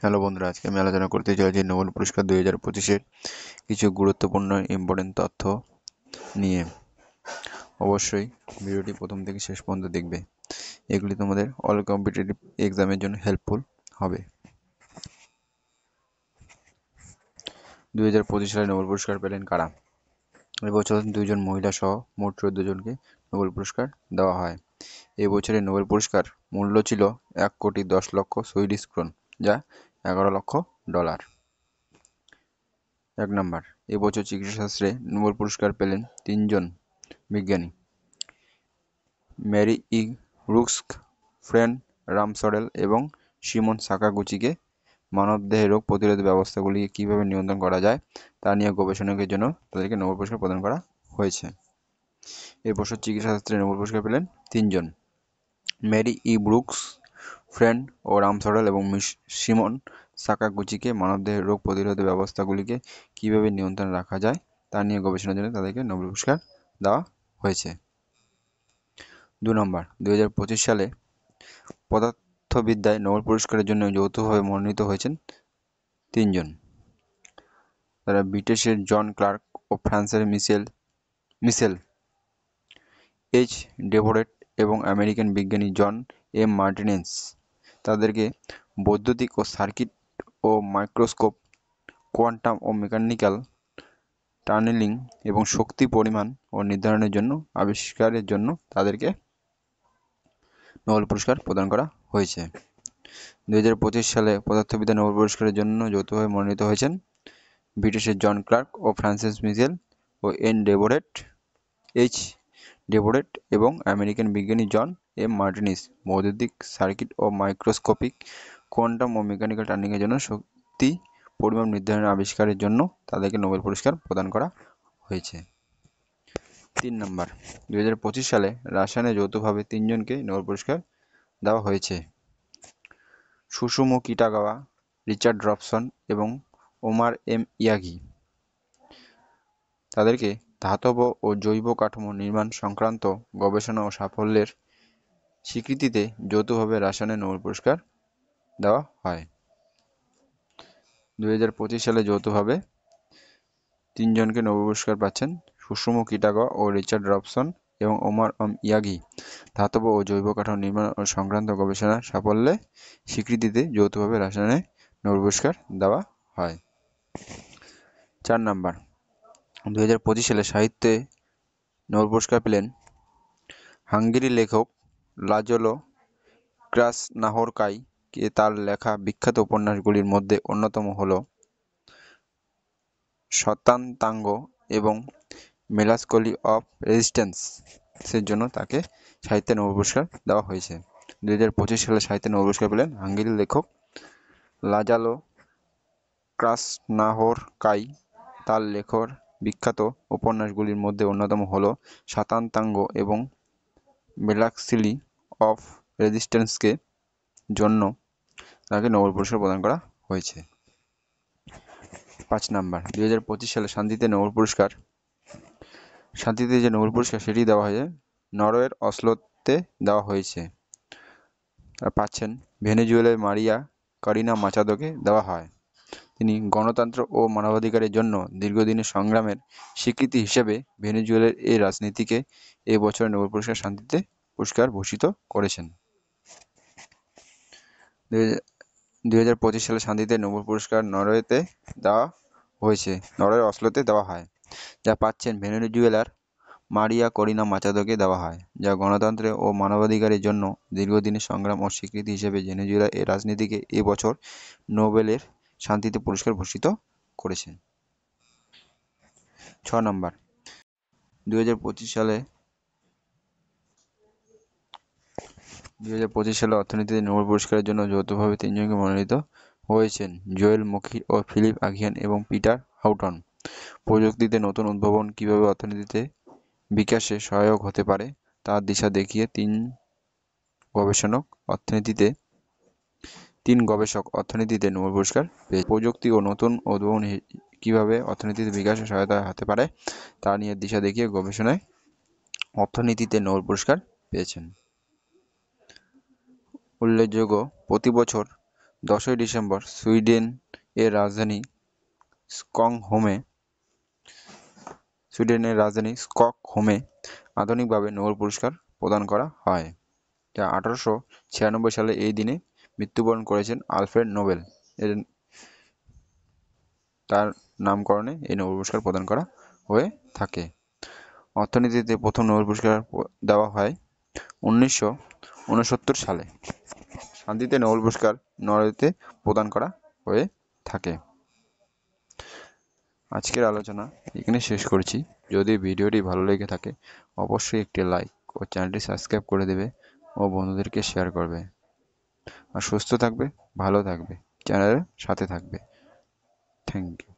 Hello বন্ধুরা, আজকে আমি আলোচনা করতে চলেছি নোবেল পুরস্কার 2025-এর কিছু গুরুত্বপূর্ণ ইম্পর্টেন্ট তথ্য নিয়ে। অবশ্যই ভিডিওটি প্রথম থেকে শেষ পর্যন্ত দেখবে। এগুলি তোমাদের অল কম্পিটিটিভ এক্সামের জন্য হেল্পফুল হবে। 2025 সালে নোবেল পুরস্কার পেলেন কারা? এবছর 2জন মহিলা সহ মোট 14 জনকে নোবেল পুরস্কার দেওয়া হয়। এবছরের নোবেল পুরস্কার মূল্য ছিল 1,10,00,000 সুইডিশ ক্রোন, যা $11,00,000। 1 নম্বর, এবছর চিকিৎসাশাস্ত্রে নোবেল পুরস্কার পেলেন 3জন বিজ্ঞানী: ম্যারি ই রুস্ক, ফ্রেড রামসডেল এবং সিমন সাকাগুচিকে মানবদেহে রোগ প্রতিরোধ ব্যবস্থাগুলিকে কীভাবে নিয়ন্ত্রণ করা যায় তা নিয়ে গবেষণার জন্য তাদেরকে নোবেল পুরস্কার প্রদান করা হয়েছে। এবছর চিকিৎসাশাস্ত্রে নোবেল পুরস্কার পেলেন 3জন: ম্যারি ই ব্রুকস, ফ্রেড ও রামসডেল এবং সিমন সাকাগুচিকে মানবদেহের রোগ প্রতিরোধ ব্যবস্থাগুলিকে কীভাবে নিয়ন্ত্রণে রাখা যায় তা নিয়ে গবেষণার জন্য তাদেরকে নোবেল পুরস্কার দেওয়া হয়েছে। 2 নম্বর, 2025 সালে পদার্থবিদ্যায় নোবেল পুরস্কারের জন্য যৌথভাবে মনোনীত হয়েছেন 3জন। তারা ব্রিটিশের জন ক্লার্ক ও ফ্রান্সের মিশেল এইচ ডেভোরেট এবং আমেরিকান বিজ্ঞানী জন এম মার্টিনেজ। তাদেরকে বৈদ্যুতিক ও সার্কিট ও মাইক্রোস্কোপ, কোয়ান্টাম ও মেকানিক্যাল টানেলিং এবং শক্তি পরিমাণ ও নির্ধারণের জন্য আবিষ্কারের জন্য তাদেরকে নোবেল পুরস্কার প্রদান করা হয়েছে। 2025 সালে পদার্থবিদ্যা নোবেল পুরস্কারের জন্য যৌথভাবে মনোনীত হয়েছেন ব্রিটিশের জন ক্লার্ক ও ফ্রান্সিস মিশেল ও এইচ ডেভোরেট এবং আমেরিকান বিজ্ঞানী জন এম মার্টিনেজ। বৈদ্যুতিক সার্কিট ও মাইক্রোস্কোপিক, কোয়ান্টাম ও মেকানিক্যাল টার্নিংয়ের জন্য শক্তি পরিমাপ নির্ধারণের আবিষ্কারের জন্য তাদেরকে নোবেল পুরস্কার প্রদান করা হয়েছে। 3 নম্বর, 2025 সালে রসায়নে যৌথভাবে 3জনকে নোবেল পুরস্কার দেওয়া হয়েছে: সুসুমো কিটাগাওয়া, রিচার্ড রবসন এবং ওমার এম ইয়াগি। তাদেরকে ধাতব ও জৈব কাঠামো নির্মাণ সংক্রান্ত গবেষণা ও সাফল্যের স্বীকৃতিতে যৌথভাবে রসায়নে নোবেল পুরস্কার দেওয়া হয়। 2025 সালে যৌথভাবে 3জনকে নোবেল পুরস্কার পাচ্ছেন সুসুমো কিটাগাওয়া ও রিচার্ড রবসন এবং ওমার এম ইয়াগি। ধাতব ও জৈব কাঠামো নির্মাণ ও সংক্রান্ত গবেষণার সাফল্যে স্বীকৃতিতে যৌথভাবে রসায়নে নোবেল পুরস্কার দেওয়া হয়। 4 নম্বর, 2025 সালে সাহিত্যে নোবেল পুরস্কার পেলেন হাঙ্গেরি লেখক লাজলো ক্রাসনাহরকাই। তার লেখা বিখ্যাত উপন্যাসগুলির মধ্যে অন্যতম হল শতানতাঙ্গ এবং মেলাস্কলি অফ রেজিস্ট্যান্সের জন্য তাকে সাহিত্যে নোবেল পুরস্কার দেওয়া হয়েছে। 2025 সালে সাহিত্যে নোবেল পুরস্কার পেলেন হাঙ্গেরির লেখক লাজালো ক্রাসনাহরকাই। তার লেখর বিখ্যাত উপন্যাসগুলির মধ্যে অন্যতম হল শতানতাঙ্গ এবং মেলাস্কলি অফ রেজিস্ট্যান্সকে জন্য তাকে নোবেল পুরস্কার প্রদান করা হয়েছে। 5 নম্বর, 2025 সালে শান্তিতে নোবেল পুরস্কার, শান্তিতে যে নোবেল পুরস্কার সেটি দেওয়া হয়েছে নরওয়ের অসলোতে দেওয়া হয়েছে। আর পাচ্ছেন ভেনেজুয়েলার মারিয়া করিনা মাচাদোকে দেওয়া হয়। তিনি গণতন্ত্র ও মানবাধিকারের জন্য দীর্ঘদিনের সংগ্রামের স্বীকৃতি হিসেবে ভেনেজুয়েলার এই রাজনীতিকে এই বছরের নোবেল পুরস্কার শান্তিতে পুরস্কার ভূষিত করেছেন। 2025 সালে শান্তিতে নোবেল পুরস্কার নরওয়েতে দেওয়া হয়েছে, নরওয়ের অসলোতে দেওয়া হয়। যা পাচ্ছেন ভেনেজুয়েলার মারিয়া করিনা মাচাদোকে দেওয়া হয়, যা গণতন্ত্র ও মানবাধিকারের জন্য দীর্ঘদিনের সংগ্রাম ও স্বীকৃতি হিসেবে ভেনেজুয়েলার এই রাজনীতিকে এ বছর নোবেলের শান্তিতে পুরস্কার ভূষিত করেছেন। 6 নম্বর, 2025 সালে অর্থনীতিতে নোবেল পুরস্কারের জন্য যৌথভাবে 3জনকে মনোনীত হয়েছেন: জোয়েল মুখী ও ফিলিপ আগিয়ান এবং পিটার হাউটন। প্রযুক্তিতে নতুন উদ্ভাবন কীভাবে অর্থনীতিতে বিকাশে সহায়ক হতে পারে তার দিশা দেখিয়ে তিন গবেষক অর্থনীতিতে নোবেল পুরস্কার পেয়েছে। প্রযুক্তি ও নতুন উদ্ভাবন কীভাবে অর্থনীতিতে বিকাশে সহায়তা হতে পারে তা নিয়ে দিশা দেখিয়ে গবেষণায় অর্থনীতিতে নোবেল পুরস্কার পেয়েছেন। উল্লেখযোগ্য, প্রতি বছর 10ই ডিসেম্বর সুইডেন এর রাজধানী স্টকহোমে আধুনিকভাবে নোবেল পুরস্কার প্রদান করা হয়। যা 1896 সালে এই দিনে মৃত্যুবরণ করেছেন আলফ্রেড নোবেল। তার নামকরণে এই নোবেল পুরস্কার প্রদান করা হয়ে থাকে। অর্থনীতিতে প্রথম নোবেল পুরস্কার দেওয়া হয় 1969 সালে। শান্তিতে নোবেল পুরস্কার নরওয়েতে প্রদান করা হয়ে থাকে। আজকের আলোচনা এখানে শেষ করছি। যদি ভিডিওটি ভালো লেগে থাকে অবশ্যই একটি লাইক ও চ্যানেলটি সাবস্ক্রাইব করে দেবে ও বন্ধুদেরকে শেয়ার করবে। আর সুস্থ থাকবে, ভালো থাকবে, চ্যানেলের সাথে থাকবে। Thank you.